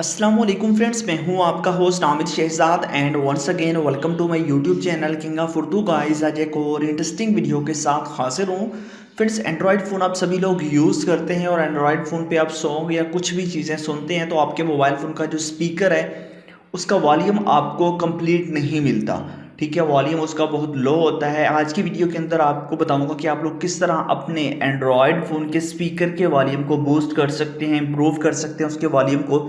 अस्सलाम वालेकुम फ्रेंड्स, मैं हूं आपका host Amid Shahzad and once again welcome to my YouTube channel king of Urdu guys. आज एक और इंटरेस्टिंग वीडियो के साथ हाजिर हूं। फ्रेंड्स, एंड्रॉयड फ़ोन आप सभी लोग यूज़ करते हैं और एंड्रॉयड फ़ोन पे आप सॉन्ग या कुछ भी चीज़ें सुनते हैं तो आपके मोबाइल फ़ोन का जो स्पीकर है उसका वॉल्यूम आपको कंप्लीट नहीं मिलता। ठीक है, वॉल्यूम उसका बहुत लो होता है। आज की वीडियो के अंदर आपको बताऊंगा कि आप लोग किस तरह अपने एंड्रॉयड फ़ोन के स्पीकर के वॉल्यूम को बूस्ट कर सकते हैं, इम्प्रूव कर सकते हैं उसके वॉल्यूम को।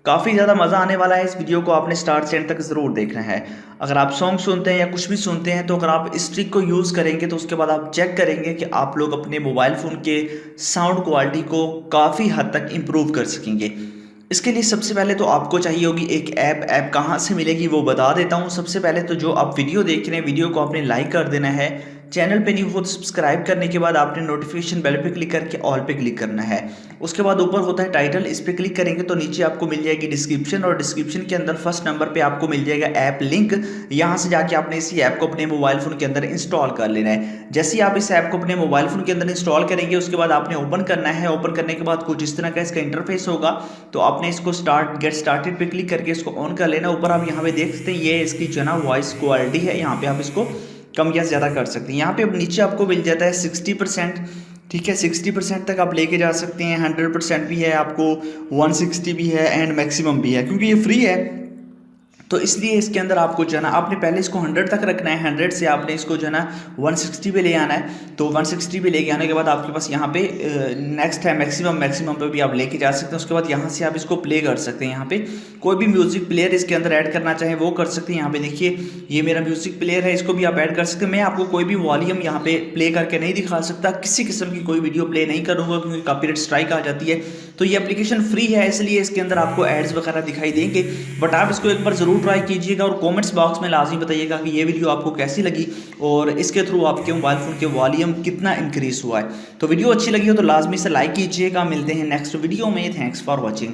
काफ़ी ज़्यादा मज़ा आने वाला है। इस वीडियो को आपने स्टार्ट से एंड तक ज़रूर देखना है। अगर आप सॉन्ग सुनते हैं या कुछ भी सुनते हैं तो अगर आप इस ट्रिक को यूज़ करेंगे तो उसके बाद आप चेक करेंगे कि आप लोग अपने मोबाइल फ़ोन के साउंड क्वालिटी को काफ़ी हद तक इम्प्रूव कर सकेंगे। इसके लिए सबसे पहले तो आपको चाहिए होगी एक ऐप कहाँ से मिलेगी वो बता देता हूँ। सबसे पहले तो जो आप वीडियो देख रहे हैं, वीडियो को आपने लाइक कर देना है। चैनल पे न्यू हो तो सब्सक्राइब करने के बाद आपने नोटिफिकेशन बेल पे क्लिक करके ऑल पे क्लिक करना है। उसके बाद ऊपर होता है टाइटल, इस पे क्लिक करेंगे तो नीचे आपको मिल जाएगी डिस्क्रिप्शन और डिस्क्रिप्शन के अंदर फर्स्ट नंबर पे आपको मिल जाएगा ऐप लिंक। यहाँ से जाके आपने इसी ऐप को अपने मोबाइल फ़ोन के अंदर इंस्टॉल कर लेना है। जैसे ही आप इस ऐप को अपने मोबाइल फ़ोन के अंदर इंस्टॉल करेंगे उसके बाद आपने ओपन करना है। ओपन करने के बाद कुछ इस तरह का इसका इंटरफेस होगा। तो आपने इसको गेट स्टार्टेड पे क्लिक करके इसको ऑन कर लेना। ऊपर आप यहाँ पे देख सकते हैं ये इसकी जो है ना वॉइस क्वालिटी है। यहाँ पे आप इसको कम या ज़्यादा कर सकते हैं। यहाँ पे अब नीचे आपको मिल जाता है 60%। ठीक है, 60% तक आप लेके जा सकते हैं। 100% भी है, आपको 160 भी है एंड मैक्सिमम भी है। क्योंकि ये फ्री है तो इसलिए इसके अंदर आपको जो है ना आपने पहले इसको 100 तक रखना है। 100 से आपने इसको जो है ना 160 पे ले आना है। तो 160 पे लेके आने के बाद आपके पास यहाँ पे नेक्स्ट है मैक्सिमम पे भी आप लेके जा सकते हैं। उसके बाद यहाँ से आप इसको प्ले कर सकते हैं। यहाँ पे कोई भी म्यूजिक प्लेयर इसके अंदर ऐड करना चाहे वो कर सकते हैं। यहाँ पे देखिए ये मेरा म्यूजिक प्लेयर है, इसको भी आप ऐड कर सकते हैं। मैं आपको कोई भी वॉल्यूम यहाँ पे प्ले करके नहीं दिखा सकता, किसी किस्म की कोई वीडियो प्ले नहीं करूँगा क्योंकि कॉपीराइट स्ट्राइक आ जाती है। तो ये एप्लीकेशन फ्री है इसलिए इसके अंदर आपको एड्स वगैरह दिखाई देंगे, बट आप इसको एक बार ज़रूर ट्राई कीजिएगा और कमेंट्स बॉक्स में लाजमी बताइएगा कि ये वीडियो आपको कैसी लगी और इसके थ्रू आपके मोबाइल फ़ोन के वॉल्यूम कितना इंक्रीज़ हुआ है। तो वीडियो अच्छी लगी हो तो लाजमी से लाइक कीजिएगा। मिलते हैं नेक्स्ट वीडियो में। Thanks for watching.